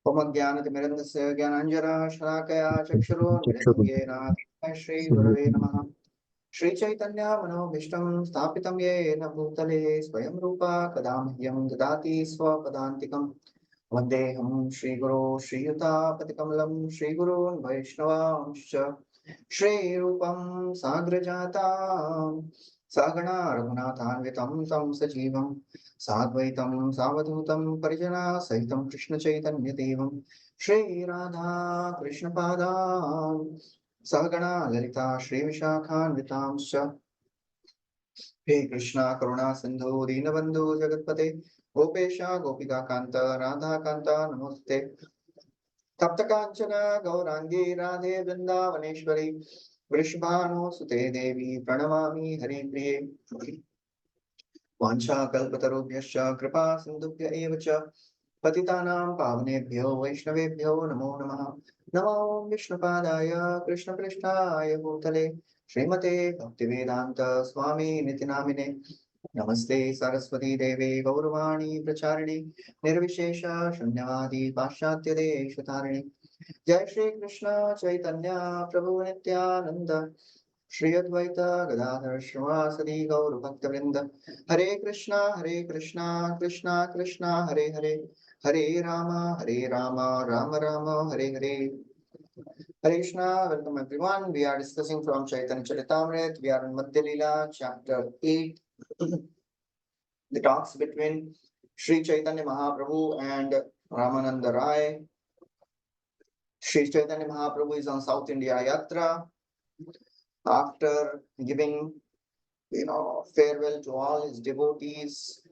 ओम ज्ञानतिमिरन्दस्य ज्ञानाञ्जनः शलाकया चक्षुरुन्मिलितं येन तस्मै श्रीगुरवे नमः। श्रीचैतन्य मनोभीष्टं स्थापितं येन भूतले स्वयं रूपा कदा मह्यं ददाति स्वपदान्तिकम्। वन्देऽहं श्रीगुरो श्रीयुतापतिकमलं श्रीगुरून् वैष्णवांश्च श्रीरूपं साग्रजातां सहगणा रघुनाथान्वितं तं सजीवं साद्वैतं सावधूतं परिजनसहितं कृष्णचैतन्यदेवं श्रीराधा कृष्णपादां सहगणा ललिता श्रीविशाखान्वितांश्च। हे कृष्णा करुणा सिंधु दीनबंधु जगतपते गोपेशा गोपिका कांत राधा कांता नमोस्ते। तप्त कांचन गौरांगी राधे वृंदावनेश्वरी वृषभानुसुते देवी प्रणमामि हरिप्रिये। वाञ्छाकल्पतरुभ्यश्च कृपा सिन्धुभ्य एव च पतितानां पावनेभ्यो वैष्णवेभ्यो नमो नमः। नमो विष्णुपादाय कृष्णपृष्ठाय भूतले श्रीमते भक्तिवेदान्त स्वामी निति नामिने। नमस्ते सरस्वती देवे गौरवाणी प्रचारिणे निर्विशेष शून्यवादी पाश्चात्य देशतारिणे। जय श्री कृष्ण चैतन्य प्रभु नित्यानंद श्री अद्वैत गदाधर श्रीवासदि गौर भक्तवृंद। हरे Krishna Krishna Krishna Hare Hare Hare Ram Ram Ram Hare Hare. Hare Krishna, welcome everyone. We are discussing from Chaitanya Charitāmrta. We are in Madhya lila, chapter 8. The talks between Sri Chaitanya Mahaprabhu and Ramananda Rai. Sri Chaitanya Mahaprabhu is on South India Yatra. After giving, farewell to all his devotees,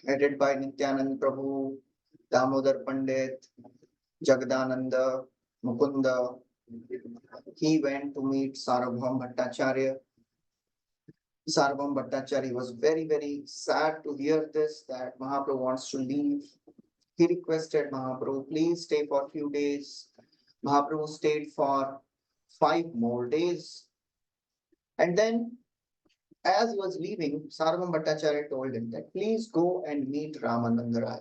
headed by Nityanand Prabhu, Damodar Pandit, Jagadananda, Mukunda, he went to meet Sarvabhaum Bhattacharya. Sarvabhaum Bhattacharya was very, very sad to hear this, that Mahaprabhu wants to leave. He requested Mahaprabhu, please stay for a few days. Mahaprabhu stayed for 5 more days. And then, as he was leaving, Sarvabhaum Bhattacharya told him that please go and meet Ramananda Rai.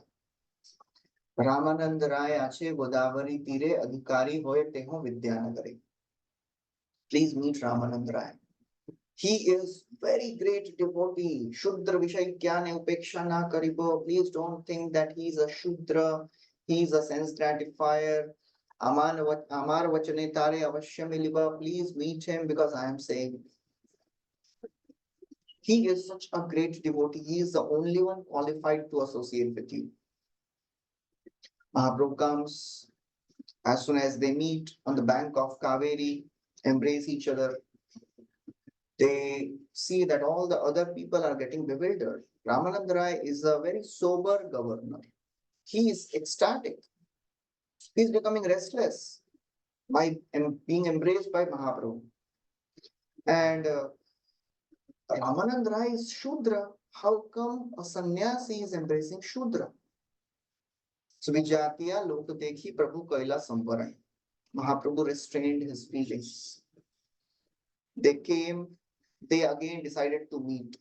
Ramananda Rai ache Godavari tire adhikari hoye teho Vidyanagare. Please meet Ramananda Rai. He is very great devotee. Shudra Vishay Kyane Upeksha na Karibo. Please don't think that he is a Shudra. He is a sense gratifier. Amar Vachane Tare Avashyam Miliba. Please meet him because I am saying he is such a great devotee. He is the only one qualified to associate with you. Mahaprabhu comes as soon as they meet on the bank of Kaveri, embrace each other. They see that all the other people are getting bewildered. Ramananda Rai is a very sober governor. He is ecstatic. He is becoming restless by being embraced by Mahaprabhu. And Ramananda Rai is Shudra. How come a sannyasi is embracing Shudra? So Vijatiya Lokadekhi Prabhu Kaila Samvaran. Mahaprabhu restrained his feelings. They again decided to meet.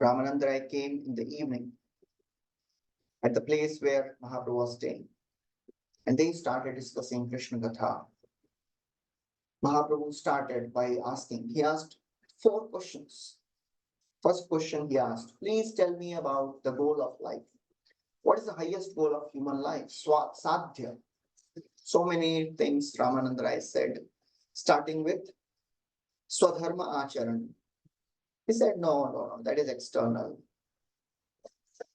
Ramananda Rai came in the evening at the place where Mahaprabhu was staying. And they started discussing Krishna Gatha. Mahaprabhu started by he asked 4 questions. First question he asked, please tell me about the goal of life. What is the highest goal of human life? Sadhya. So many things Ramananda Rai said, starting with Swadharma Acharan. He said, no, that is external.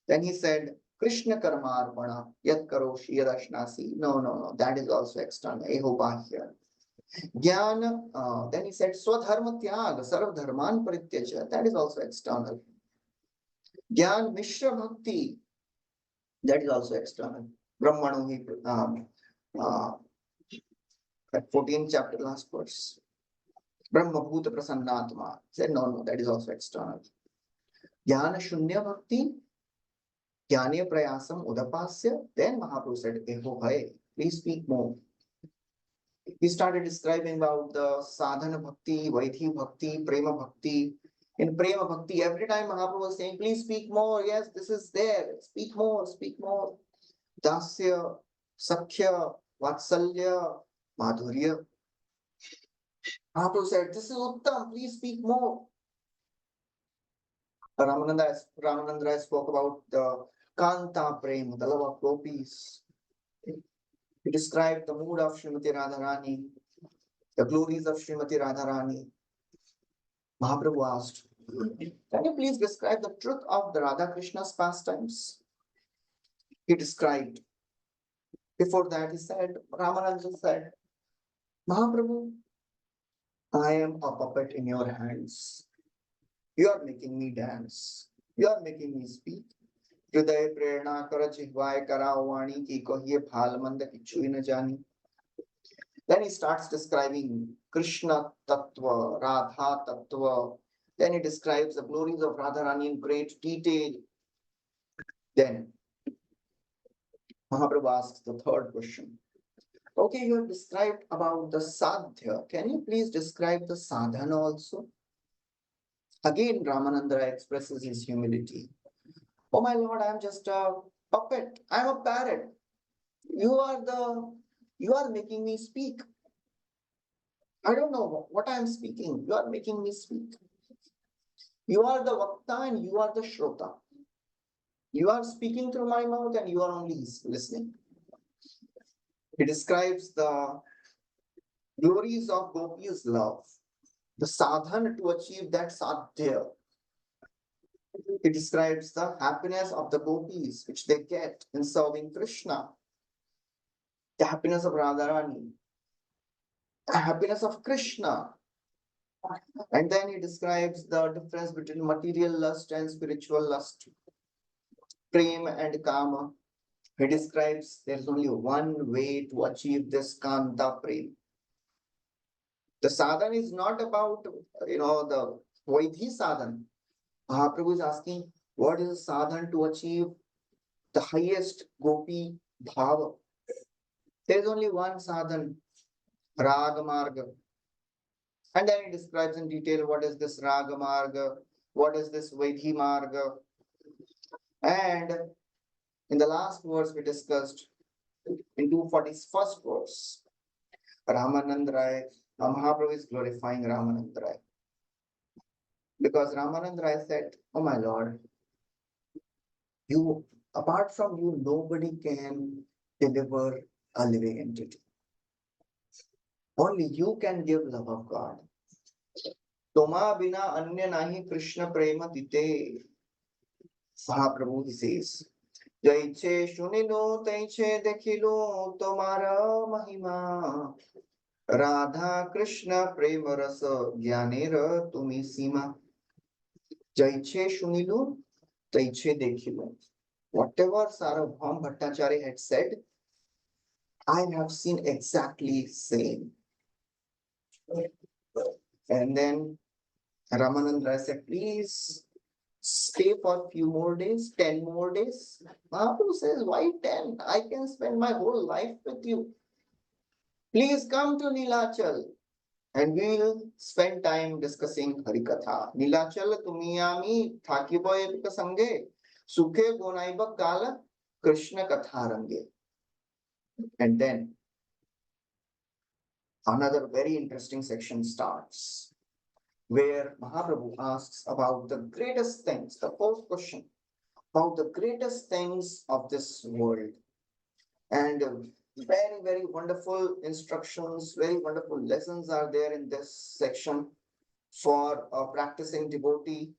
Then he said, Krishna Karma Arpana, Yat Karoshi Yadashnasi. No, that is also external. Eho Bahya. Jnana, then he said, Swadharma Tyag, Sarv Dharman Parityaja. That is also external. Jnana Mishra Bhakti. That is also external. Brahmanu he 14th chapter, last verse. Brahma Bhuta Prasannatma. Said, no, that is also external. Jnana Shunya Bhakti. Jnanya Prayasam Udapasya. Then Mahaprabhu said, Eho Hai, please speak more. He started describing about the sadhana bhakti, vaidhi bhakti, prema bhakti. In prema bhakti, every time Mahaprabhu was saying, please speak more. Yes, this is there. Speak more, speak more. Dasya, Sakhya, Vatsalya, Madhurya. Mahaprabhu said, this is Uttam, please speak more. Ramananda spoke about the Kanta Prem, the love of gopis. He described the mood of Srimati Radharani, the glories of Srimati Radharani. Mahaprabhu asked, can you please describe the truth of the Radha Krishna's pastimes? He described. Before that, he said, Ramananda said, Mahaprabhu, I am a puppet in your hands. You are making me dance. You are making me speak. हृदय प्रेरणा कर जिह्वाय कराओ वाणी की कहिए भाल मंद किछुई न जानी. Then he starts describing Krishna Tattva, Radha Tattva. Then he describes the glories of Radharani in great detail. Then Mahaprabhu asks the third question. Okay, you have described about the sadhya. Can you please describe the sadhana also? Again, Ramananda expresses his humility. Oh my Lord, I am just a puppet. I am a parrot. You are making me speak. I don't know what I am speaking. You are making me speak. You are the Vakta and you are the Shrota. You are speaking through my mouth and you are only listening. He describes the glories of Gopi's love, the sadhana to achieve that sadhya. He describes the happiness of the Gopis, which they get in serving Krishna, the happiness of Radharani, the happiness of Krishna. And then he describes the difference between material lust and spiritual lust, prema and kama. He describes there's only one way to achieve this kanta prema. The sadhana is not about, the vaidhi sadhana. Mahaprabhu is asking, what is the sadhana to achieve the highest gopi bhava? There is only one sadhana, raga marga. And then he describes in detail what is this raga marga, what is this vaidhi marga. And in the last verse we discussed, in 241st verse, Ramananda Rai, Mahaprabhu is glorifying Ramananda Rai. Because Ramananda Rai said, oh my Lord, apart from you, nobody can deliver a living entity. Only you can give love of God. Toma bina anya nahi Krishna prema dite. Mahaprabhu, he says, Jaiche shunilo taiche dekilo tomara mahima. Radha Krishna prema rasa jnanera tumi sima. Jaiche shunilu taiche dekilo. Whatever Sarvabhaum Bhattacharya had said, I have seen exactly same. And then Ramananda said, please stay for a few more days, 10 more days. Mahaprabhu says, why 10? I can spend my whole life with you. Please come to Nilachal and we will spend time discussing Harikatha. Nilachal tumiyami thakiboy epikasange sukhe gonaiba kala Krishna katharange. And then another very interesting section starts, where Mahaprabhu asks about the greatest things, the fourth question, about the greatest things of this world. And very, very wonderful instructions, very wonderful lessons are there in this section for a practicing devotee.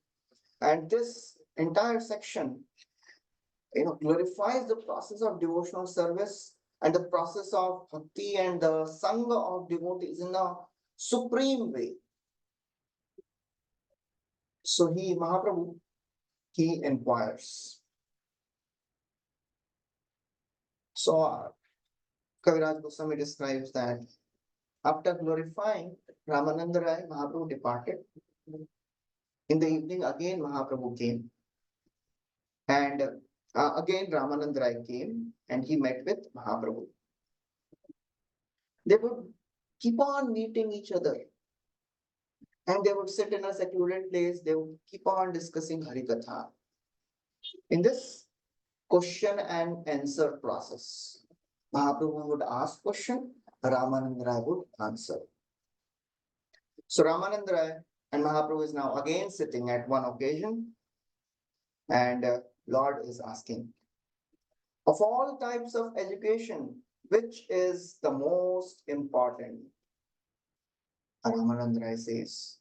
And this entire section, glorifies the process of devotional service and the process of bhakti and the sangha of devotees in a supreme way. So Mahaprabhu, he inquires. So Kaviraj Goswami describes that after glorifying Ramananda Rai, Mahaprabhu departed. In the evening, again Mahaprabhu came. And again Ramananda Rai came and he met with Mahaprabhu. They would keep on meeting each other. And they would sit in a secluded place. They would keep on discussing Harikatha. In this question and answer process. Mahaprabhu would ask question, Ramananda Rai would answer. So Ramananda Rai and Mahaprabhu is now again sitting at one occasion, and Lord is asking, of all types of education, which is the most important? Ramananda Rai says,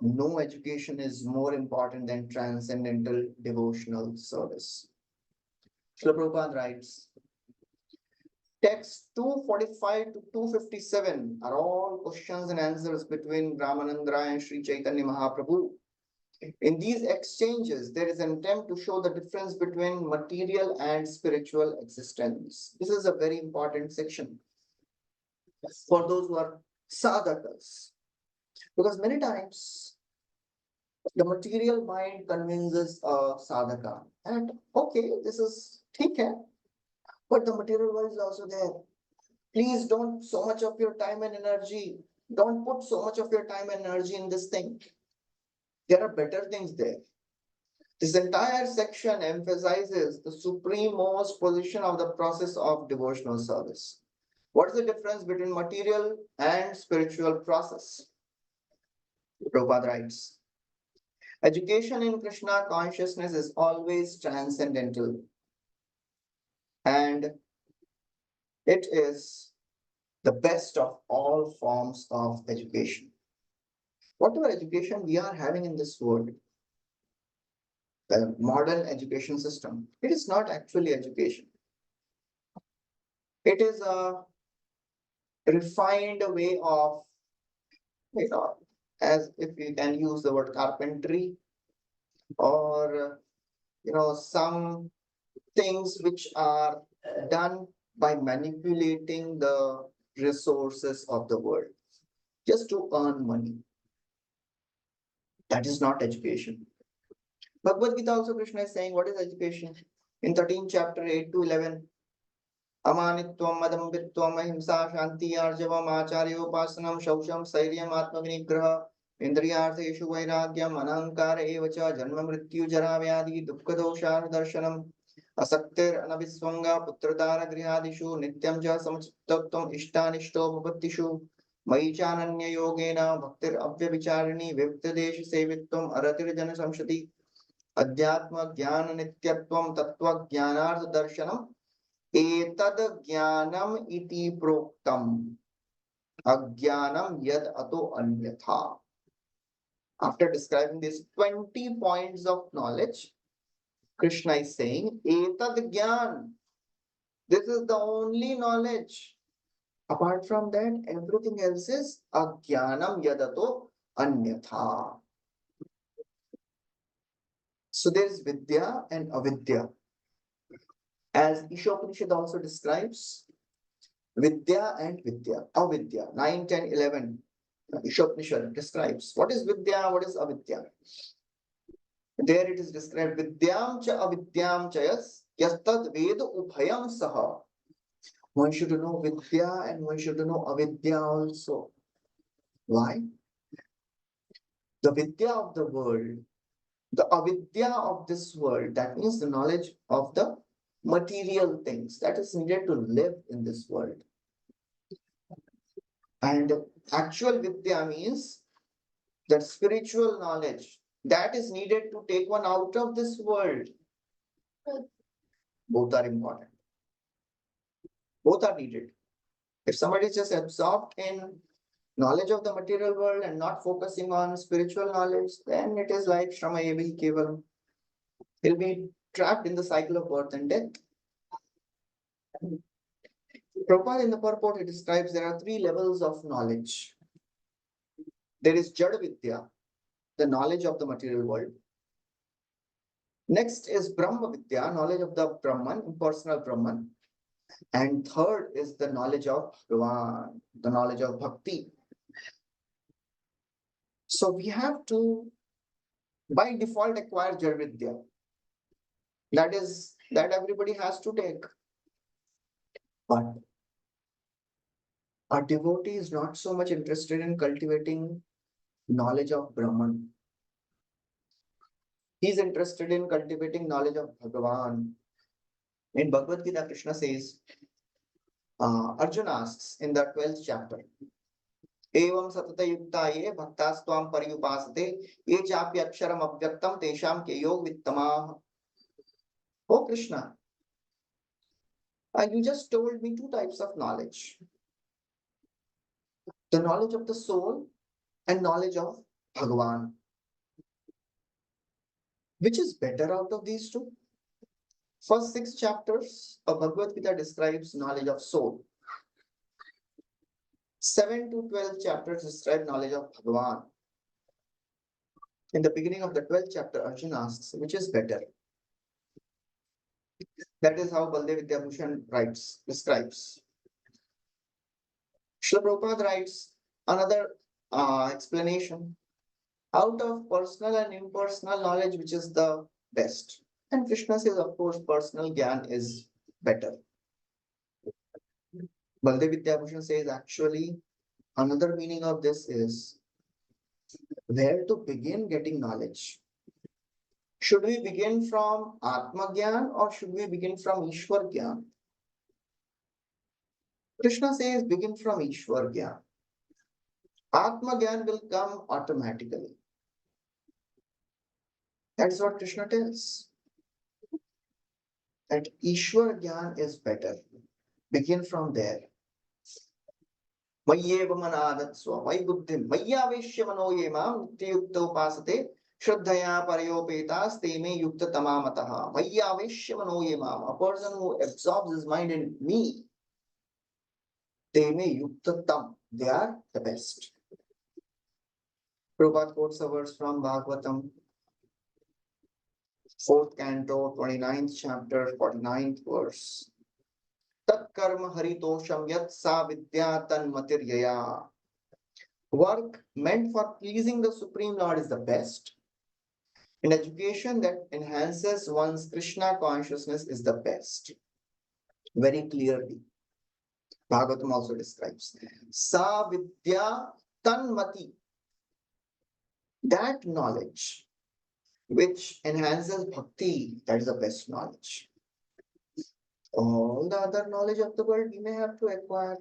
no education is more important than transcendental devotional service. Srila Prabhupada writes, texts 245 to 257 are all questions and answers between Ramananda Rai and Sri Chaitanya Mahaprabhu. In these exchanges, there is an attempt to show the difference between material and spiritual existence. This is a very important section for those who are sadhakas. Because many times the material mind convinces a sadhaka and okay, this is okay, but the material world is also there. Please don't so much of your time and energy, don't put so much of your time and energy in this thing. There are better things there. This entire section emphasizes the supremost position of the process of devotional service. What is the difference between material and spiritual process? Prabhupada writes, education in Krishna consciousness is always transcendental, and it is the best of all forms of education. Whatever education we are having in this world, the modern education system, it is not actually education. It is a refined way of, as if you can use the word carpentry, or some things which are done by manipulating the resources of the world just to earn money. That is not education. Bhagavad Gita also Krishna is saying, what is education? In 13th chapter 8 to 11, अमानित्वम मदम्बित्वम अहिंसा शांति आर्जवम आचार्योपासनम शौचम स्थैर्यम आत्मविनिग्रह इंद्रियार्थेषु वैराग्यम अनहंकार एव च जन्म मृत्यु जरा व्याधि दुःख दोषानुदर्शनम असक्तिर अनभिस्वंग पुत्रदार गृहादिषु नित्यं च समचित्तत्वम इष्टानिष्टो भवत्तिषु मयि चानन्य योगेन भक्तिर् अव्यभिचारिणी विविक्तदेश सेवित्वम अरतिर्जन संशति अध्यात्म ज्ञान नित्यत्वम तत्व ज्ञानार्थ दर्शनम एतद ज्ञानम इति प्रोक्तम अज्ञानम यद अतो अन्यथा. After describing these 20 points of knowledge, Krishna is saying, etad jnana, this is the only knowledge. Apart from that, everything else is ajnanam yadato anyatha. So there is vidya and avidya. As Ishopanishad also describes, vidya and vidya, avidya, 9, 10, 11. Ishopanishad describes what is vidya, what is avidya. There it is described, vidyam cha avidyam chayas yastad ved ubhayam saha. One should know vidya and one should know avidya also. Why? The vidya of the world, the avidya of this world, that means the knowledge of the material things that is needed to live in this world. And actual vidya means that spiritual knowledge that is needed to take one out of this world. Both are important. Both are needed. If somebody is just absorbed in knowledge of the material world and not focusing on spiritual knowledge, then it is like Shrama Evi Kevalam. He'll be trapped in the cycle of birth and death. Prabhupada in the purport, he describes there are 3 levels of knowledge. There is Jada Vidya, the knowledge of the material world. Next is Brahma Vidya, knowledge of the Brahman, impersonal Brahman. And third is the knowledge of Bhagavan, the knowledge of Bhakti. So we have to, by default, acquire Jada Vidya. That everybody has to take. But a devotee is not so much interested in cultivating knowledge of Brahman. He is interested in cultivating knowledge of Bhagavan. In Bhagavad Gita, Krishna says, Arjuna asks in the 12th chapter, एवं सतत युक्ता ये भक्तास्त्वां पर्युपासते ये चापि अक्षरम अव्यक्तम तेषां के योग वित्तमाः. Oh Krishna, you just told me two types of knowledge: the knowledge of the soul and knowledge of Bhagavan. Which is better out of these two? First 6 chapters of Bhagavad Gita describes knowledge of soul. 7 to 12 chapters describe knowledge of Bhagavan. In the beginning of the 12th chapter, Arjuna asks, which is better? That is how Baldev Vidyabhushan describes. Srila Prabhupada writes another explanation. Out of personal and impersonal knowledge, which is the best? And Krishna says, of course, personal gyan is better. Baldev Vidyabhushan says, actually, another meaning of this is where to begin getting knowledge. Should we begin from Atma Gyan or should we begin from Ishwar Gyan? Krishna says, begin from Ishwar Gyan. Atma Gyan will come automatically. That is what Krishna tells. That Ishwar Gyan is better. Begin from there. Mayyeva manadatsva, may buddhim, mayyaveshya manoyema, nityayukta upasate, shraddhaya parayopetas, teme yukta tamamataha. Mayyaveshya manoyema, a person who absorbs his mind in me, teme yukta tam, they are the best. Prabhupada quotes a verse from Bhagavatam, 4th canto, 29th chapter, 49th verse. Tat karma haritosham yat sa vidya tan matiryaya. Work meant for pleasing the Supreme Lord is the best. In education that enhances one's Krishna consciousness is the best. Very clearly. Bhagavatam also describes. Sa vidya tan mati. That knowledge which enhances bhakti, that is the best knowledge. All the other knowledge of the world we may have to acquire.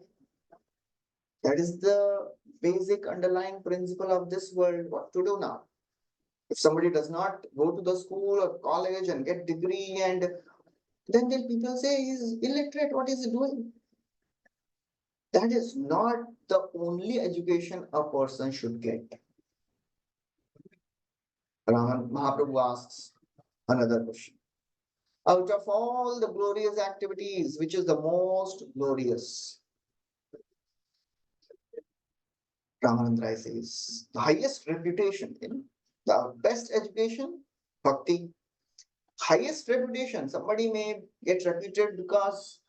That is the basic underlying principle of this world. What to do now? If somebody does not go to the school or college and get degree, and then people say he's illiterate, what is he doing? That is not the only education a person should get. Mahaprabhu asks another question. Out of all the glorious activities, which is the most glorious? Ramananda says, the highest reputation, the best education, bhakti. Highest reputation, somebody may get reputed because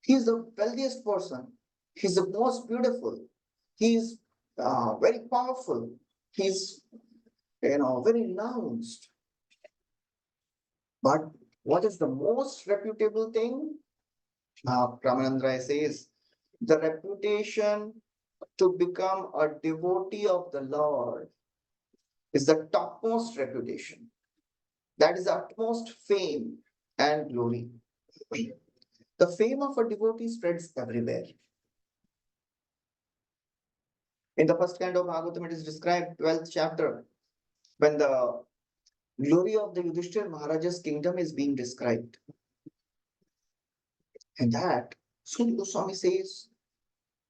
he is the wealthiest person, he's the most beautiful, he's very powerful, he's very renounced. But what is the most reputable thing? Ramananda says, the reputation to become a devotee of the Lord is the topmost reputation. That is the utmost fame and glory. The fame of a devotee spreads everywhere. In the first canto of Bhagavatam, it is described, 12th chapter, when the glory of the Yudhishthira Maharaja's kingdom is being described. And that, Sri Goswami says,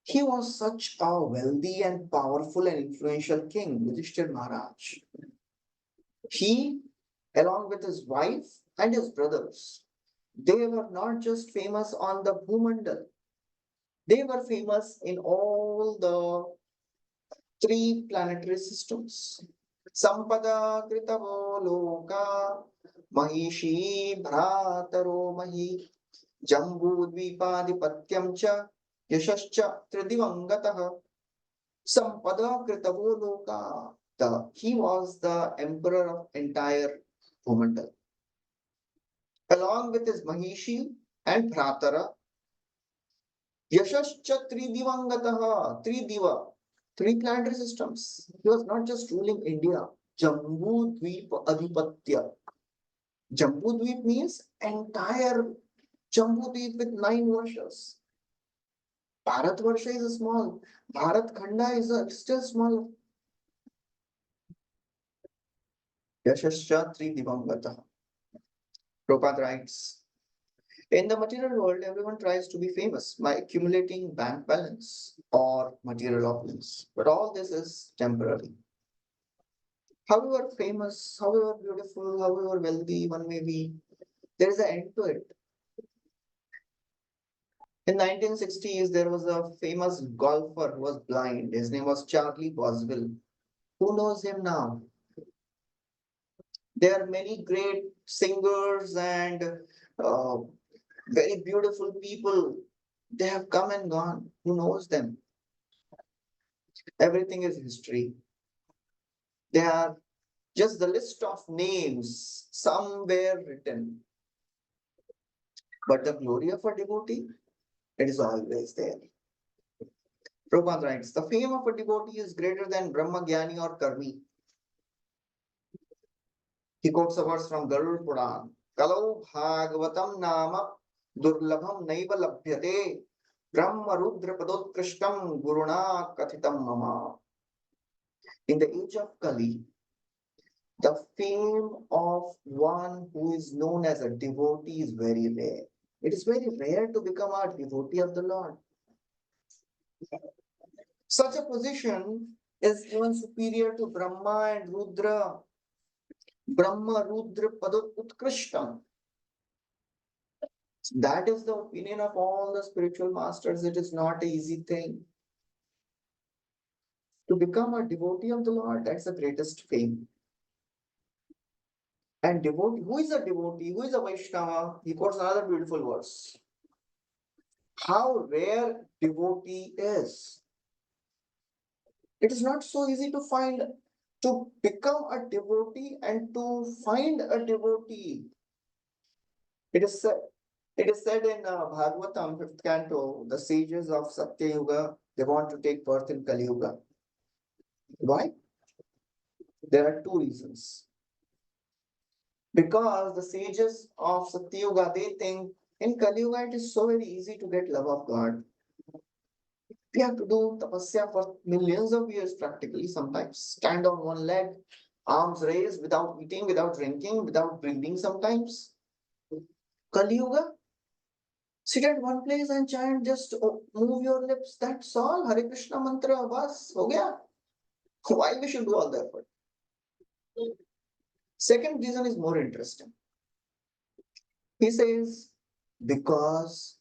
he was such a wealthy and powerful and influential king, Yudhishthira Maharaj. He, along with his wife and his brothers, they were not just famous on the Bhumandal. They were famous in all the 3 planetary systems. Sampada Kritavo Loka Mahishi Bhrataro Mahi Jambu Dvipadipatyam Cha Yashascha Tridivangataha. Sampada Kritavo Loka. He was the emperor of entire Bhumandal. Along with his Mahishi and Bhratara, Yashascha Tridivangataha. 3 diva. 3 planetary systems. He was not just ruling India. Jambu Dvip Adhipatya. Jambu Dvip means entire Jambudweep with 9 verses. Bharatvarsha is small. Bharat Khanda is still smaller. Yashascha Tri Divangata. Prabhupada writes, in the material world, everyone tries to be famous by accumulating bank balance or material opulence. But all this is temporary. However famous, however beautiful, however wealthy one may be, there is an end to it. In 1960s, there was a famous golfer who was blind. His name was Charlie Boswell. Who knows him now? There are many great singers and uh, very beautiful people. They have come and gone. Who knows them? Everything is history. They are just the list of names somewhere written. But the glory of a devotee, it is always there. Prabhupada writes, the fame of a devotee is greater than Brahma Gyani or Karmi. He quotes a verse from Gaur Puran. Kalau Bhagavatam Nama Durlabham Naiva Labhyate Brahma Rudra Padotkrishtam Guruna Kathitam Mama. In the age of Kali, the fame of one who is known as a devotee is very rare. It is very rare to become a devotee of the Lord. Such a position is even superior to Brahma and Rudra. Brahma Rudra Padot Utkrishtam. That is the opinion of all the spiritual masters. It is not an easy thing. To become a devotee of the Lord, that's the greatest fame. And devotee, who is a devotee? Who is a Vaishnava? He quotes another beautiful verse. How rare devotee is. It is not so easy to find, to become a devotee and to find a devotee. It is said in Bhagavatam, 5th canto, the sages of Satya Yuga, they want to take birth in Kali Yuga. Why? There are two reasons. Because the sages of Satya Yuga, they think in Kali Yuga it is so very easy to get love of God. We have to do tapasya for millions of years practically, sometimes stand on one leg, arms raised without eating, without drinking, without breathing sometimes. Kali Yuga, sit at one place and chant, just move your lips, that's all. Hare Krishna mantra, bas, ho gaya. Why we should do all the effort? Second reason is more interesting. He says, because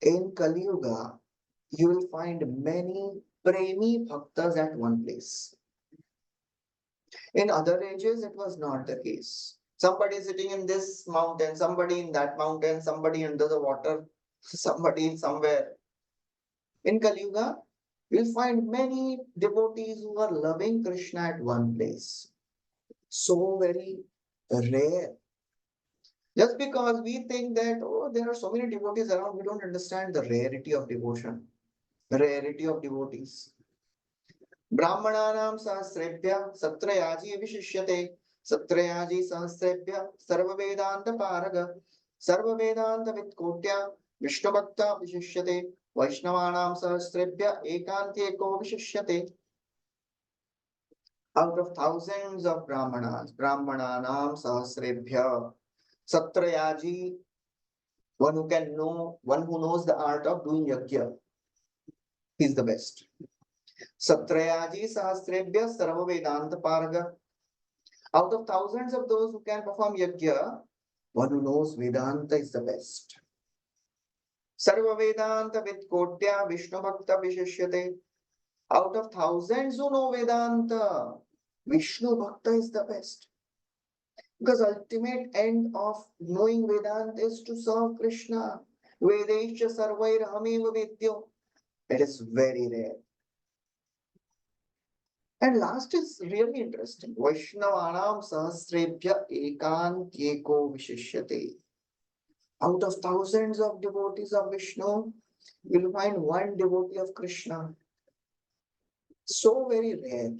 in Kali Yuga, you will find many premi bhaktas at one place. In other ages, it was not the case. Somebody sitting in this mountain, somebody in that mountain, somebody under the water, somebody somewhere. In Kali Yuga, you'll find many devotees who are loving Krishna at one place. So very rare. Just because we think that, oh, there are so many devotees around, we don't understand the rarity of devotion, the rarity of devotees. Brahmananam sahasrebhya satrayaji vishishyate satrayaji sahasrebhya sarva vedanta paraga sarva vedanta vitkotya vishnu bhakta vishishyate vaishnavanam sahasrebhya ekanti eko vishishyate. Out of thousands of brahmanas, brahmananam sahasrebhya satrayaji, one who can know, one who knows the art of doing yajna, he is the best. Satrayaji sahasrebhya sarva vedanta paraga. Out of thousands of those who can perform yajna, one who knows Vedanta is the best. Sarva Vedanta vitkotya Vishnu bhakta vishishyate. Out of thousands who know Vedanta, Vishnu bhakta is the best. Because ultimate end of knowing Vedanta is to serve Krishna. Vedesha sarvair hameva vedyo. It is very rare. And last is really interesting. Vaishnavanam sahasrebhya ekantyeko vishishyate. Out of thousands of devotees of Vishnu, you'll find one devotee of Krishna. So very rare.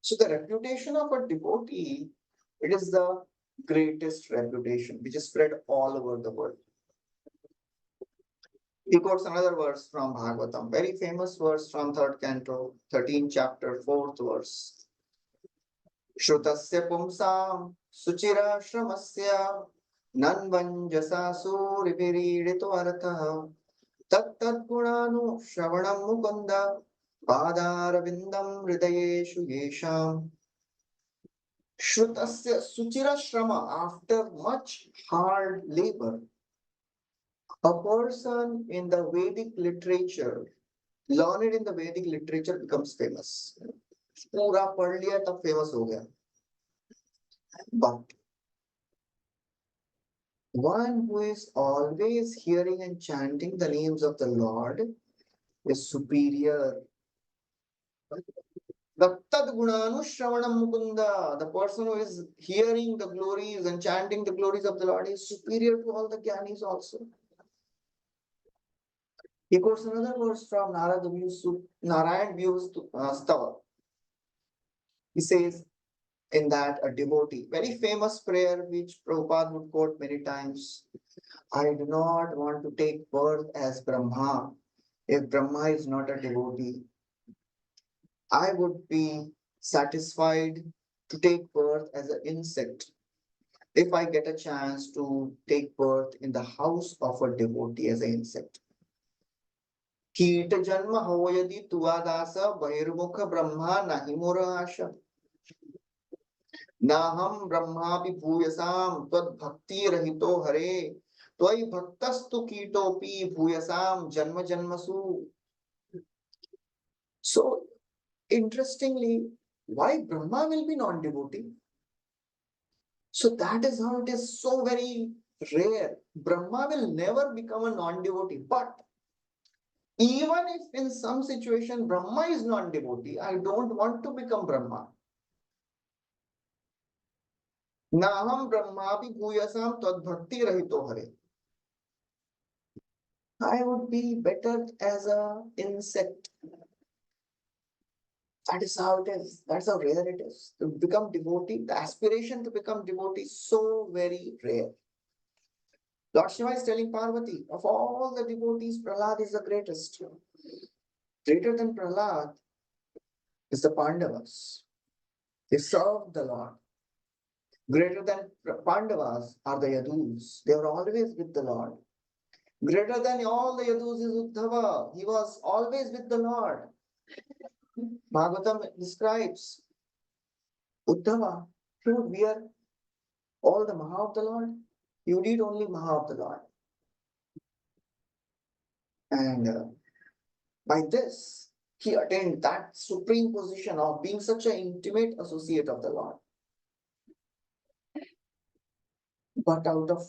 So the reputation of a devotee, it is the greatest reputation, which is spread all over the world. He quotes another verse from Bhagavatam, very famous verse from third canto, 13th chapter, 4th verse. Shrutasya pumsam suchira shramasya nanvanjasa suripiriditu artha tat gunanu shravanam mukunda padarvindam hridayeshu yesham. Shrutasya suchira shrama, after much hard labor, a person in the Vedic literature, learned in the Vedic literature, becomes famous. पूरा पढ़ लिया तब famous हो गया. But one who is always hearing and chanting the names of the Lord is superior. The Tad Gunanu Mukunda, the person who is hearing the glories and chanting the glories of the Lord, is superior to all the Gyanis also. He quotes another verse from Narayan Vyus Stava. He says in that a devotee, very famous prayer which Prabhupada would quote many times, I do not want to take birth as Brahma. If Brahma is not a devotee, I would be satisfied to take birth as an insect if I get a chance to take birth in the house of a devotee as an insect. कीट जन्म हो यदि तुआ दास बहिर्मुख ब्रह्मा नहि मोर आशा नाहम ब्रह्मापि भूयसाम त्वद्भक्ति रहितो हरे त्वयि भक्तस्तु कीटोपि भूयसाम जन्म जन्मसु. So interestingly, why Brahma will be non-devotee? So that is how it is so very rare. Brahma will never become a non-devotee. But even if in some situation Brahma is non-devotee, I don't want to become Brahma. Naham Brahmapi bhuyasam tadbhakti rahito hare. I would be better as a insect. That is how it is. That's how rare it is. To become devotee, the aspiration to become devotee is so very rare. Lord Shiva is telling Parvati, of all the devotees, Prahlad is the greatest. Greater than Prahlad is the Pandavas. They served the Lord. Greater than Pandavas are the Yadus. They were always with the Lord. Greater than all the Yadus is Uddhava. He was always with the Lord. Bhagavatam describes Uddhava, he would wear all the Maha of the Lord. You need only Maha of the Lord. And by this, he attained that supreme position of being such an intimate associate of the Lord. But out of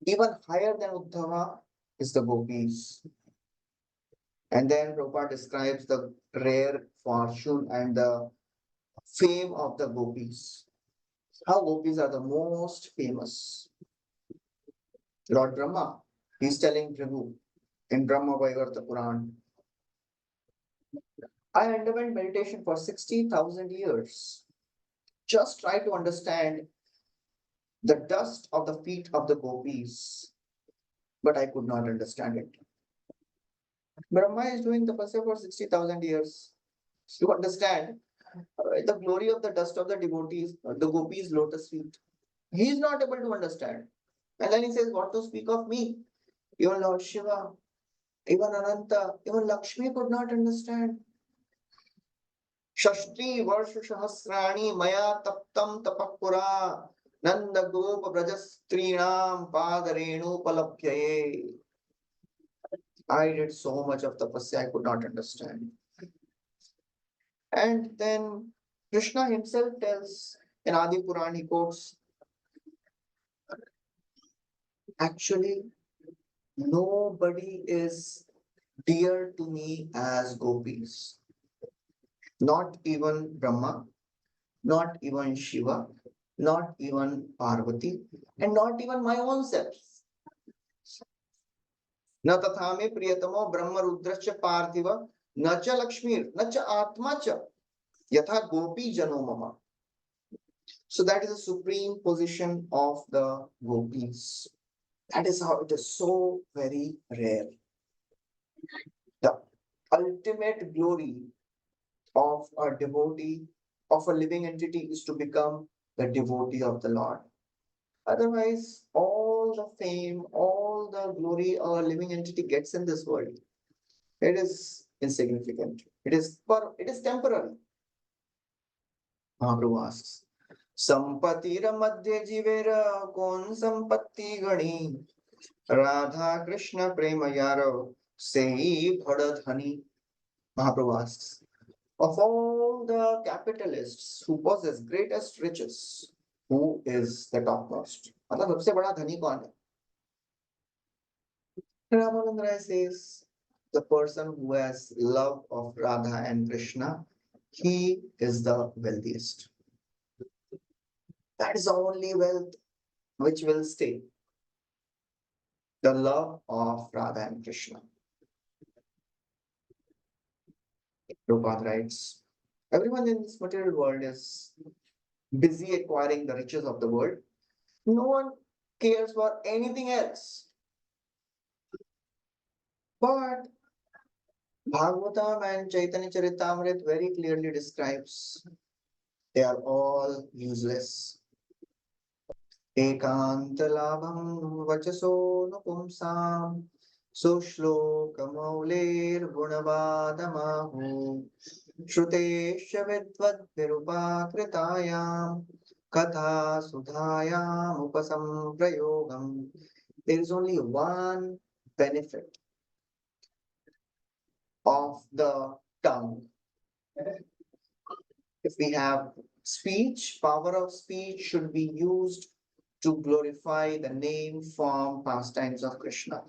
even higher than Uddhava is the gopis. And then Prabhupada describes the rare fortune and the fame of the gopis. How gopis are the most famous. Lord Brahma, he's telling Prabhu in Brahma Vaivarta Puran, I underwent meditation for 60,000 years. Just try to understand the dust of the feet of the gopis, but I could not understand it. Brahma is doing tapasya for 60,000 years to understand the glory of the dust of the devotees, the gopis' lotus feet. He is not able to understand. And then he says, what to speak of me? Even Lord Shiva, even Ananta, even Lakshmi could not understand. Shashti Varsha Sahasrani Maya Taptam Tapakura Nanda Gopa Brajastrinam Padarenu Palapyaye. I did so much of tapasya, I could not understand. And then Krishna himself tells in Adi Puran, he quotes, actually, nobody is dear to me as gopis. Not even Brahma, not even Shiva, not even Parvati, and not even my own self. न तथा में प्रियतमो ब्रह्म रुद्रश्च पार्थिव न च लक्ष्मीर न च आत्मा च यथा गोपी जनो मम. So that is the supreme position of the gopis. That is how it is so very rare. The ultimate glory of a devotee, of a living entity, is to become the devotee of the Lord. Otherwise, all the fame, all the glory a living entity gets in this world, it is insignificant. It is temporary. Mahaprabhu asks, Sampatir madhya jivera kon sampatti gani Radha Krishna prema yaro sei bhadadhani. Mahaprabhu asks, of all the capitalists who possess greatest riches, who is the topmost? मतलब सबसे बड़ा धनी कौन है? Ramanand Rai says, the person who has love of Radha and Krishna, he is the wealthiest. That is the only wealth which will stay. The love of Radha and Krishna. Prabhupada writes, everyone in this material world is busy acquiring the riches of the world. No one cares for anything else. But Bhagavatam and Chaitanya Charitāmrita very clearly describes they are all useless. Ekantalabham vachaso nupumsam sushlokamauler gunavadamahu Shrutesha vidvad virupakritayam katha sudhayam upasam prayogam. There is only one benefit of the tongue. If we have speech, power of speech should be used to glorify the name, form, pastimes of Krishna.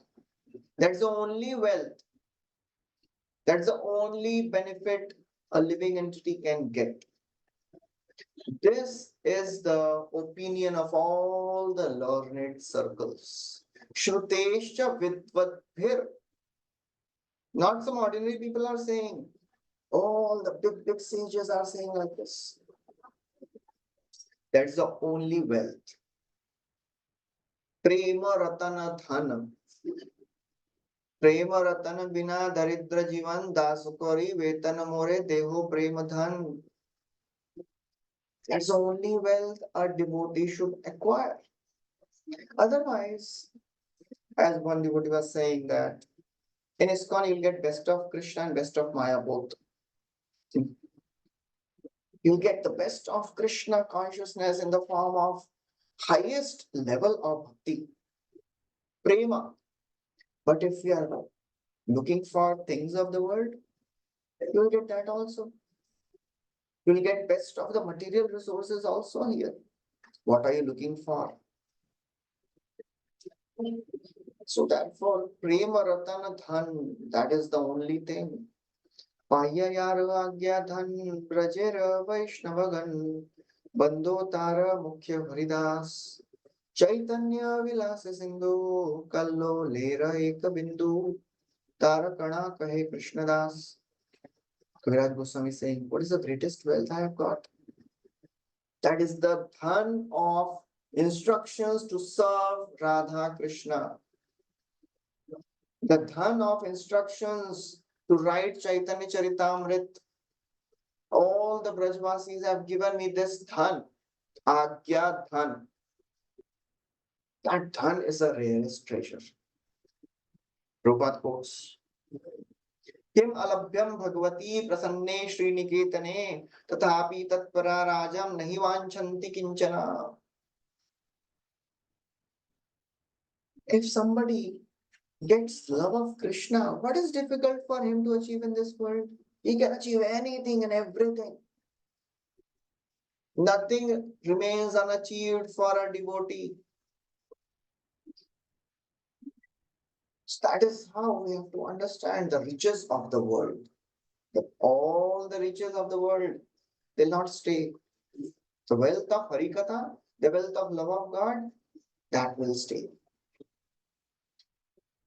That's the only wealth. That's the only benefit a living entity can get. This is the opinion of all the learned circles. Shrutesha vidvadbhir. Not some ordinary people are saying. All the big sages are saying like this. That's the only wealth. Prema ratana dhanam. Prema ratana bina daridra jivan dasukari vetana more deho prema dhan. That's the only wealth a devotee should acquire. Otherwise, as one devotee was saying that in ISKCON you'll get best of Krishna and best of Maya both. You'll get the best of Krishna consciousness in the form of highest level of bhakti, prema. But if we are looking for things of the world, you'll get that also. You'll get best of the material resources also here. What are you looking for? So therefore, prema ratana dhan, that is the only thing. Pahya yara agya dhan brajera vaishnavagan bando tara mukhya haridas Caitanya Vilas Sindhu Kallo Lera Eka Bindu Tarakana Kahe Krishnadas. Kaviraj Goswami is saying, what is the greatest wealth I have got? That is the dhan of instructions to serve Radha Krishna. The dhan of instructions to write Chaitanya Charitāmrita. All the Brajvasis have given me this dhan, Agya dhan. That dhan is the rarest treasure. Prabhupada quotes, किम अलभ्यम भगवती प्रसन्ने श्रीनिकेतने तथापि तत्परा राजम नहीं वांछन्ति किंचना. If somebody gets love of Krishna, what is difficult for him to achieve in this world? He can achieve anything and everything. Nothing remains unachieved for a devotee. So that is how we have to understand the riches of the world. All the riches of the world will not stay. The wealth of Harikatha, the wealth of love of God, that will stay.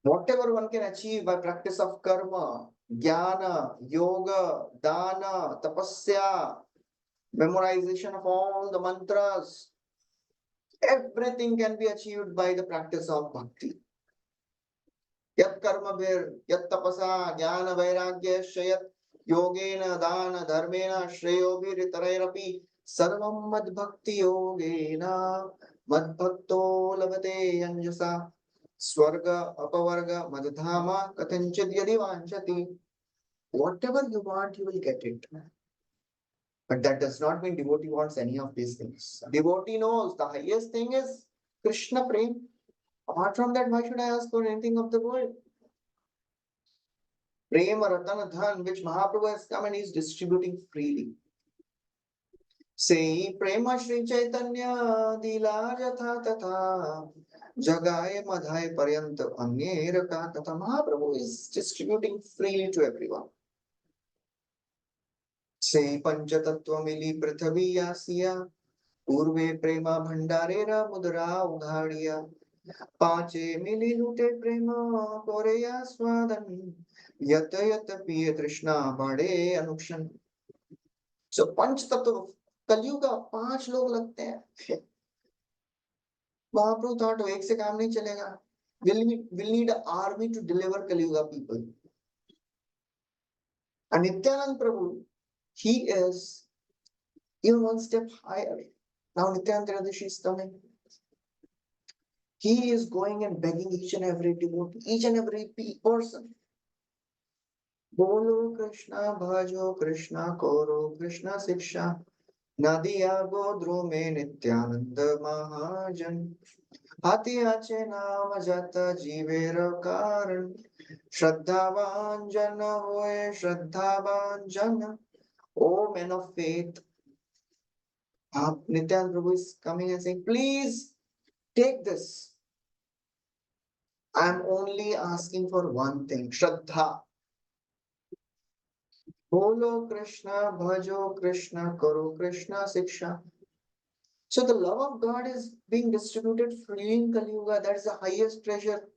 Whatever one can achieve by practice of karma, jnana, yoga, dana, tapasya, memorization of all the mantras. Everything can be achieved by the practice of bhakti. Yat karma bir, yat tapasa, jnana vairagya, shayat yogena, dana, dharmena, shreyo bir sarvam mad bhakti yogena, mad bhakto labate anjasa, swarga, apavarga, madhama, katanchid yadi vanchati. Whatever you want, you will get it. But that does not mean devotee wants any of these things. Devotee knows the highest thing is Krishna Prem. Apart from that, why should I ask for anything of the world? Prema Ratana Dhan, which Mahaprabhu has come and is distributing freely. Say Prema Shri Caitanya Dila Jatha Tatha Jagaya Madhya Paryanta Anyera Tatha. Mahaprabhu is distributing freely to everyone. Say Panchatattva Mili Prithvi Yasiya पूर्वे प्रेमा भंडारेरा मुद्रा उधारिया पांचे मिली लूटे प्रेमा कोरेया स्वादन यत यत पिए तृष्णा बढ़े अनुक्षण. सो पंच तत्व कलयुग का 5 लोग लगते हैं. महाप्रभु थॉट एक से काम नहीं चलेगा. We'll need an army to deliver Kaliyuga people. And Nityanand Prabhu, he is even one step higher. Now Nityanand Tridashi is coming. He is going and begging each and every devotee, each and every person. Bolo Krishna, Bhajo Krishna, Koro Krishna Siksha, Nadiya Godru me Nityananda Mahajan. Hati ache naam jata jivera karan, Shraddhavan jana hoye Shraddhavan jana. O men of faith, Nityananda Prabhu is coming and saying, please take this. I am only asking for one thing, Shraddha. Bolo Krishna, Bhajo Krishna, Karo Krishna Siksha. So the love of God is being distributed freely in Kali Yuga. That is the highest treasure.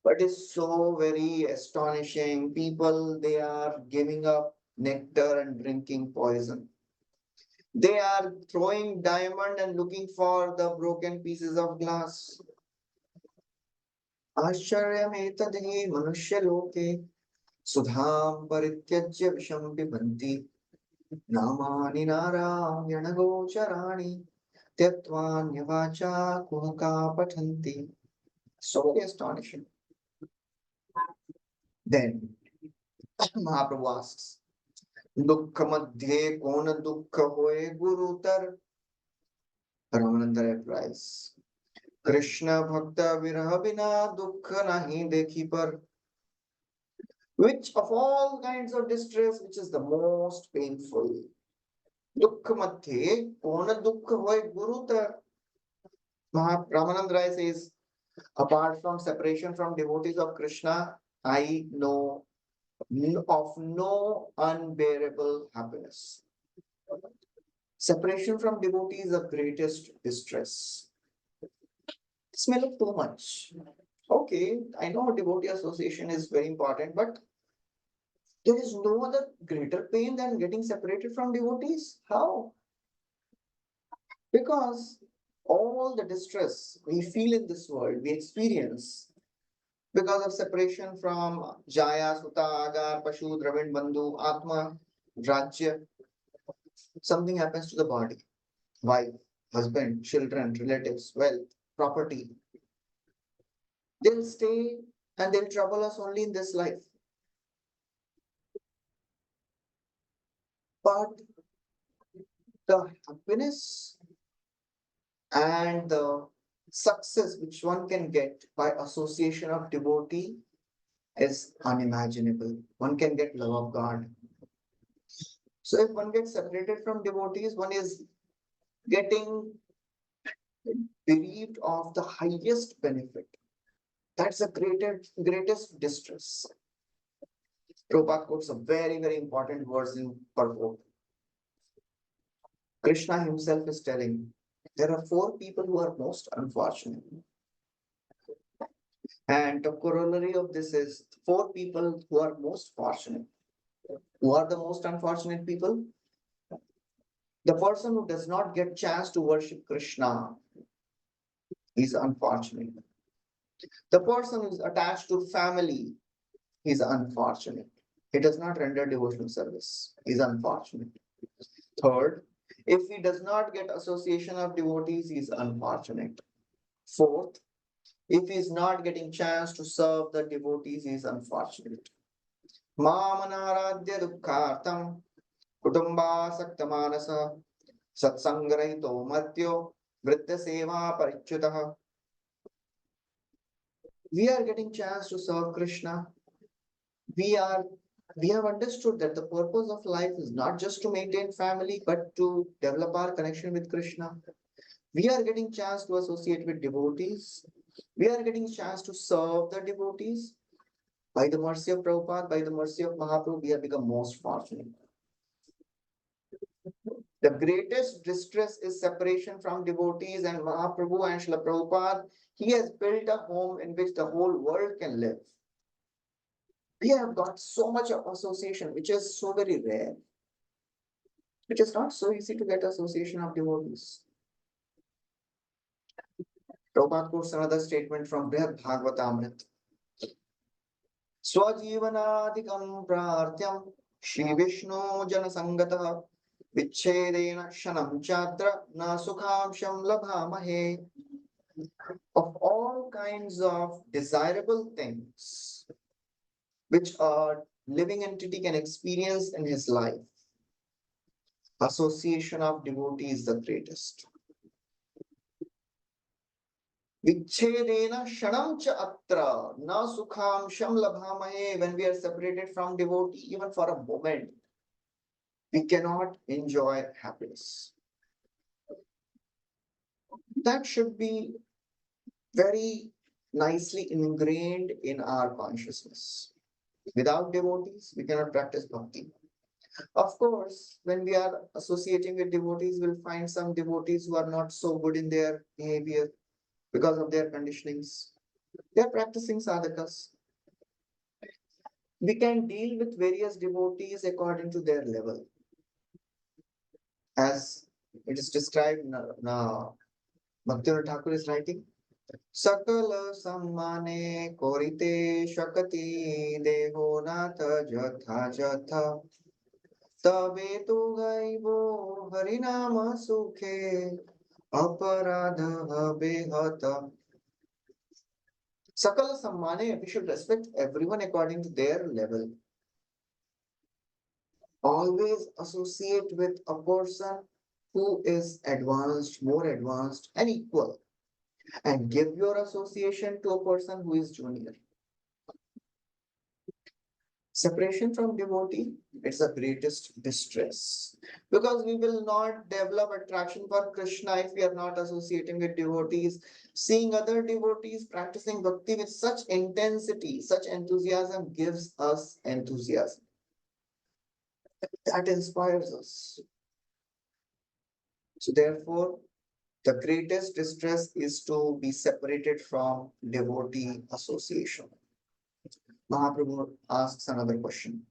But it's so very astonishing. People, they are giving up nectar and drinking poison. They are throwing diamond and looking for the broken pieces of glass. Asharyam etadhi manushya loke sudham parityajya visham pibanti namani narayana gocharani tyattvanyavacha kuhaka pathanti. So very astonishing. Then Mahaprabhu asks, Dukkha madhye kona dukkha hoye gurutar. Ramananda replies, Krishna bhakta viraha bina dukkha nahi dekhi par. Which of all kinds of distress, which is the most painful? Dukkha madhye kona dukkha hoye gurutar. Ramananda Rai says, apart from separation from devotees of Krishna, I know of no unbearable happiness. Separation from devotees is the greatest distress. This may look too much. Okay, I know devotee association is very important, but there is no other greater pain than getting separated from devotees. How? Because all the distress we feel in this world, we experience because of separation from Jaya, Suta, Agar, Pashu, Dravid, Bandhu, Atma, Rajya. Something happens to the body, wife, husband, children, relatives, wealth, property. They'll stay and they'll trouble us only in this life. But the happiness and the success which one can get by association of devotee is unimaginable. One can get love of God. So if one gets separated from devotees, one is getting bereaved of the highest benefit. That's the greatest distress. Prabhupada quotes a very, very important verse in purport. Krishna himself is telling, there are 4 people who are most unfortunate. And the corollary of this is 4 people who are most fortunate. Who are the most unfortunate people? The person who does not get chance to worship Krishna is unfortunate. The person who is attached to family is unfortunate. He does not render devotional service. He is unfortunate. Third, if he does not get association of devotees, he is unfortunate. Fourth, if he is not getting chance to serve the devotees, he is unfortunate. Mamanaradya dukkhartam kutumba saktamanasa satsangrahito matyo vritta seva parichyutah. We are getting chance to serve Krishna. We are we have understood that the purpose of life is not just to maintain family, but to develop our connection with Krishna. We are getting chance to associate with devotees. We are getting chance to serve the devotees. By the mercy of Prabhupada, by the mercy of Mahaprabhu, we have become most fortunate. The greatest distress is separation from devotees, and Mahaprabhu and Srila Prabhupada, he has built a home in which the whole world can live. We have got so much of association, which is so very rare. It is not so easy to get association of devotees. Prabhupada quotes another statement from Caritāmrta. Swajivanadikam prartyam Shri Vishnu janasangatah vichedena shanam chatra na sukhamsham labhamahe. Of all kinds of desirable things which a living entity can experience in his life, association of devotees is the greatest. Vichedena shanam cha atra na sukhamsham labhamahe. When we are separated from devotee, even for a moment, we cannot enjoy happiness. That should be very nicely ingrained in our consciousness. Without devotees, we cannot practice bhakti. Of course, when we are associating with devotees, we'll find some devotees who are not so good in their behavior because of their conditionings. They are practicing sadhakas. We can deal with various devotees according to their level. As it is described now, Bhaktivinoda Thakur is writing, Sakala sammane korite shakati deho nata jatha jatha tabe tu gaibo harinama sukhe aparadha behata. Sakala sammane, we should respect everyone according to their level. Always associate with a person who is advanced, more advanced, and equal, and give your association to a person who is junior. Separation from devotee, it's the greatest distress, because we will not develop attraction for Krishna if we are not associating with devotees. Seeing other devotees practicing bhakti with such intensity, such enthusiasm gives us enthusiasm. That inspires us. So therefore, the greatest distress is to be separated from devotee association. Mahaprabhu asks another question.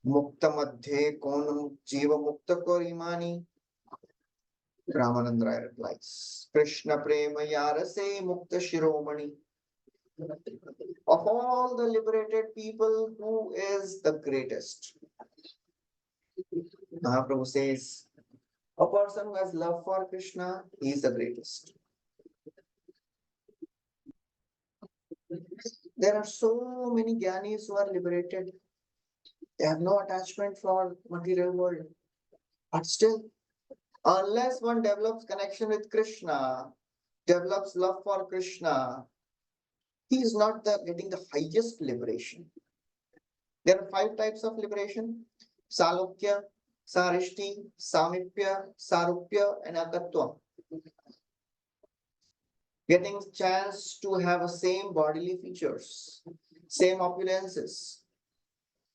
Mukta madhye konam jiva mukta korimani? Ramananda Rai replies, Krishna prema yarase mukta shiromani. Of all the liberated people, who is the greatest? Mahaprabhu says, a person who has love for Krishna, he is the greatest. There are so many jnanis who are liberated. They have no attachment for material world. But still, unless one develops connection with Krishna, develops love for Krishna, he is not getting the highest liberation. There are 5 types of liberation: Salokya, Sarishti, Samipya, Sarupya, and Akatva. Getting chance to have a same bodily features, same opulences,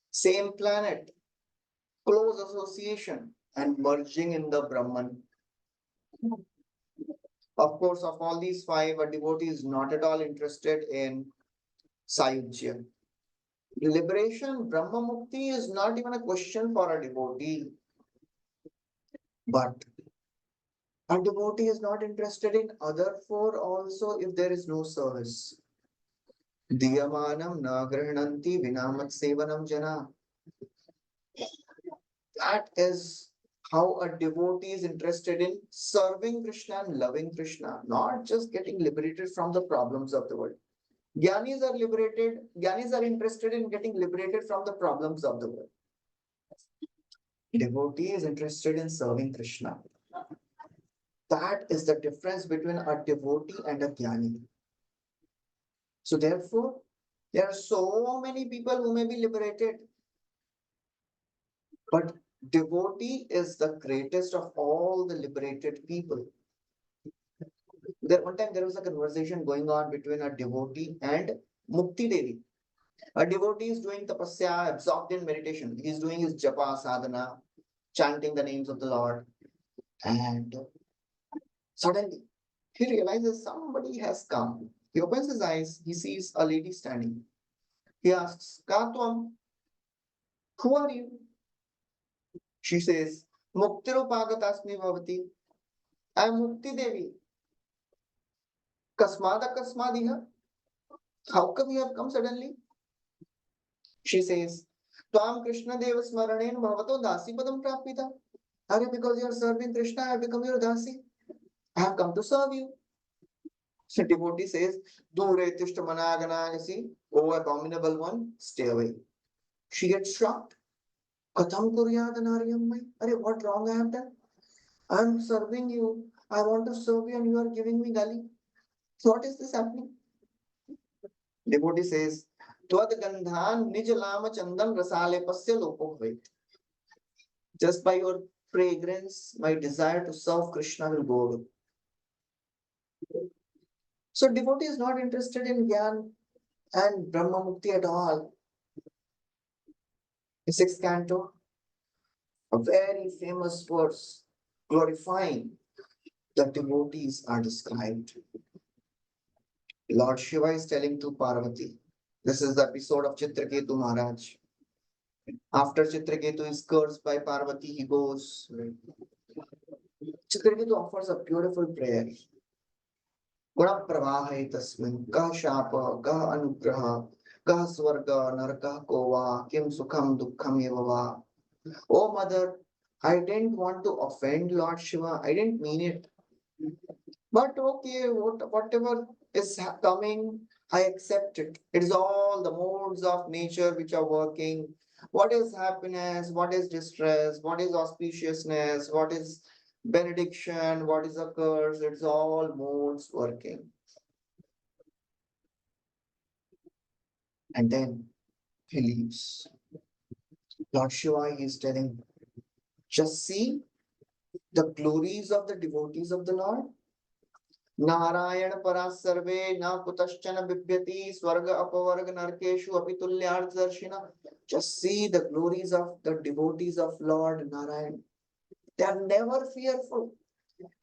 same planet, close association, and merging in the Brahman. Of course, of all these 5, a devotee is not at all interested in Sayujya. Liberation, Brahma Mukti is not even a question for a devotee. But A devotee is not interested in other four also if there is no service. Diyamanam na grihnanti vinamat sevanam jana. That is how a devotee is interested in serving Krishna and loving Krishna, not just getting liberated from the problems of the world. Jnanis are interested in getting liberated from the problems of the world. Devotee is interested in serving Krishna. That is the difference between a devotee and a jnani. So therefore, there are so many people who may be liberated, but devotee is the greatest of all the liberated people. One time there was a conversation going on between a devotee and Mukti Devi. A devotee is doing tapasya, absorbed in meditation. He is doing his japa sadhana, chanting the names of the Lord, and suddenly he realizes somebody has come. He opens his eyes, he sees a lady standing. He asks, Katwam, who are you? She says, Muktirupagatasmi bhavati. I am Mukti Devi. Kasmada Kasmadiha. How come you have come suddenly? She says, Tvam Krishna Deva Smaranen Bhavato Dasi Padam Prapita. Are because you are serving Krishna, I have become your Dasi. I have come to serve you. So devotee says, Dure Tishta Managana, you see, oh abominable one, stay away. She gets shocked. Katham Kuryadanariyamai. Are what wrong I have done? I am serving you. I want to serve you and you are giving me gali. So what is this happening? Devotee says, Tvad Gandhan Nijalama Chandan Rasale Pasya Lopo Bhavet. Just by your fragrance, my desire to serve Krishna will go away. So devotee is not interested in Gyan and Brahma Mukti at all. The sixth canto, a very famous verse glorifying the devotees are described. Lord Shiva is telling to Parvati. This is the episode of Chitraketu Maharaj. After Chitraketu is cursed by Parvati, he goes. Chitraketu offers a beautiful prayer. Guna pravahe tasmin, kah shapa, kah anugraha, kah swarga, narka kova, kim sukham dukkham evava. Oh mother, I didn't want to offend Lord Shiva. I didn't mean it. But okay, whatever is coming, I accept it. It is all the modes of nature which are working. What is happiness? What is distress? What is auspiciousness? What is benediction? What is a curse? It's all modes working. And then he leaves. Lord Shiva is telling, just see the glories of the devotees of the Lord. Narayan परा सर्वे न कुतश्चन बिभ्यति स्वर्ग अपवर्ग नरकेषु अपि तुल्यार्थ. Just see the glories of the devotees of Lord Narayan. They are never fearful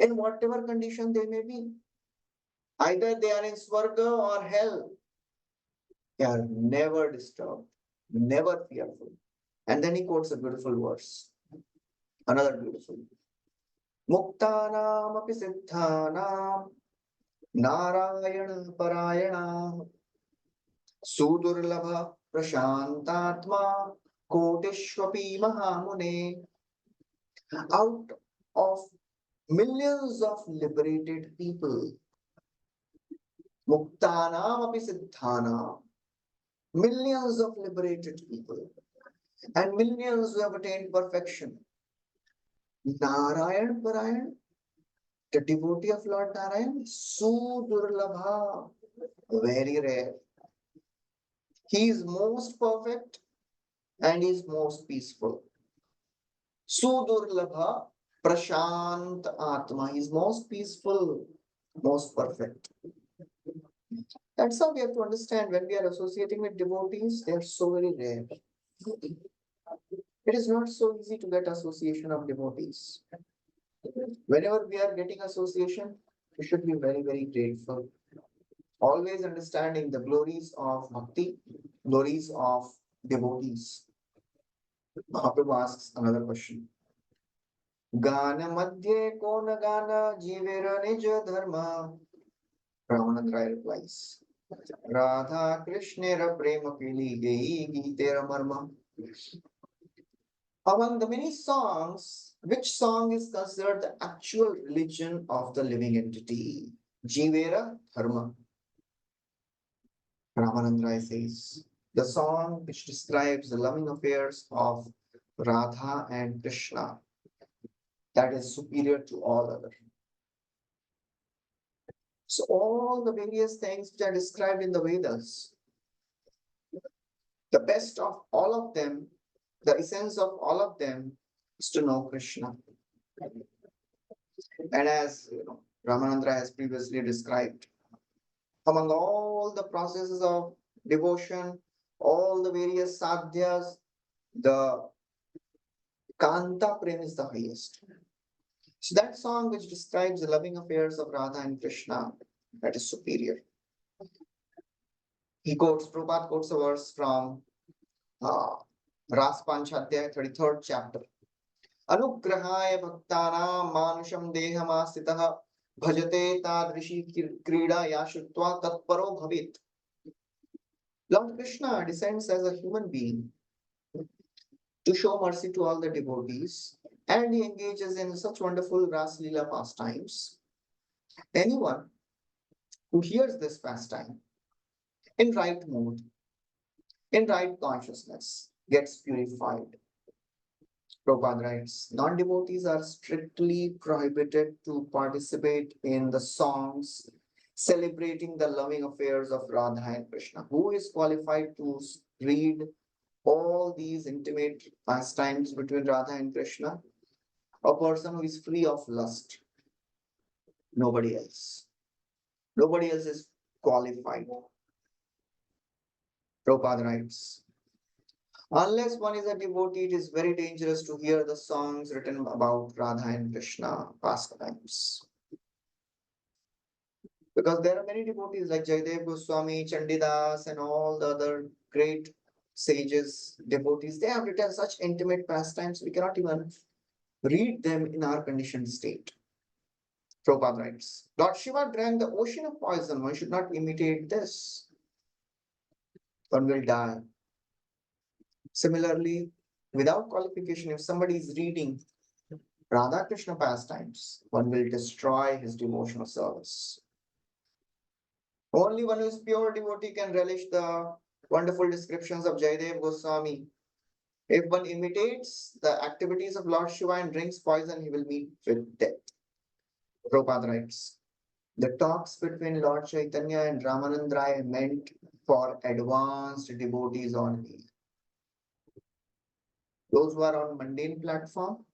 in whatever condition they may be. Either they are in Swarga or hell. They are never disturbed, never fearful. And then he quotes a beautiful verse. Another beautiful. Muktanam api siddhanam Narayana Parayana Sudurlabha Prashantatma Kotishwapi Mahamune. Out of millions of liberated people, Muktanam api Siddhanam, millions of liberated people, and millions who have attained perfection. Narayan Parayan, the devotee of Lord Narayan, Sudurlabha, very rare. He is most perfect and is most peaceful. Sudurlabha Prashant Atma. He is most peaceful, most perfect. That's how we have to understand when we are associating with devotees, they are so very rare. It is not so easy to get association of devotees. Whenever we are getting association, we should be very, very grateful. Always understanding the glories of bhakti, glories of devotees. Mahaprabhu asks another question. गान मध्ये को न गान जीवेर निज धर्म. Ramanand Rai replies, Radha Krishnera prema pili gayi gitera marma. Among the many songs, which song is considered the actual religion of the living entity? Jivera Dharma. Ramanand Rai says, the song which describes the loving affairs of Radha and Krishna, that is superior to all other. So all the various things which are described in the Vedas, the best of all of them, the essence of all of them is to know Krishna. And as Ramananda has previously described, among all the processes of devotion, all the various sadhyas, the Kanta Prem is the highest. So that song which describes the loving affairs of Radha and Krishna, that is superior. Prabhupada quotes a verse from Ras Panchadhyaya, 33rd chapter. अनुग्रहाय भक्तानां मानुषं देहमास्थितः भजते तादृशी क्रीडा या श्रुत्वा तत्परो भवेत्. Lord Krishna descends as a human being to show mercy to all the devotees, and he engages in such wonderful Ras Lila pastimes. Anyone who hears this pastime in right mood, in right consciousness, gets purified. Prabhupada writes, non-devotees are strictly prohibited to participate in the songs celebrating the loving affairs of Radha and Krishna. Who is qualified to read all these intimate pastimes between Radha and Krishna? A person who is free of lust. Nobody else. Nobody else is qualified. Prabhupada writes, unless one is a devotee, it is very dangerous to hear the songs written about Radha and Krishna pastimes. Because there are many devotees like Jaydev Goswami, Chandidas, and all the other great sages, devotees. They have written such intimate pastimes, we cannot even read them in our conditioned state. Prabhupada writes, Lord Shiva drank the ocean of poison. One should not imitate this. One will die. Similarly, without qualification, if somebody is reading Radha Krishna pastimes, one will destroy his devotional service. Only one who is pure devotee can relish the wonderful descriptions of Jaydev Goswami. If one imitates the activities of Lord Shiva and drinks poison, he will meet with death. Prabhupada writes, the talks between Lord Caitanya and Ramanand Rai meant for advanced devotees only. Those who are on mundane platform,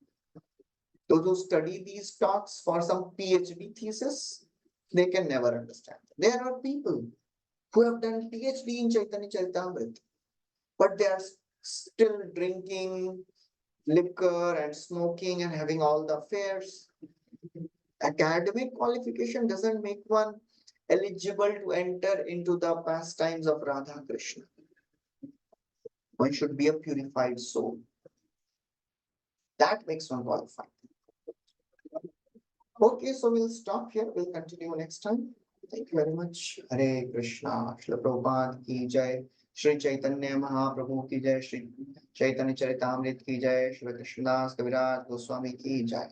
those who study these talks for some PhD thesis, they can never understand. There are people who have done PhD in Chaitanya Caritāmrta, but they are still drinking liquor and smoking and having all the affairs. Academic qualification doesn't make one eligible to enter into the pastimes of Radha Krishna. One should be a purified soul. That makes one qualified. Okay, so we'll stop here. We'll continue next time. Thank you very much. Hare Krishna. Shri Prabhupada ki jai. Shri Chaitanya Mahaprabhu ki jai. Shri Chaitanya Charitamrita ki jai. Shri Krishnadas Kaviraj Goswami ki jai.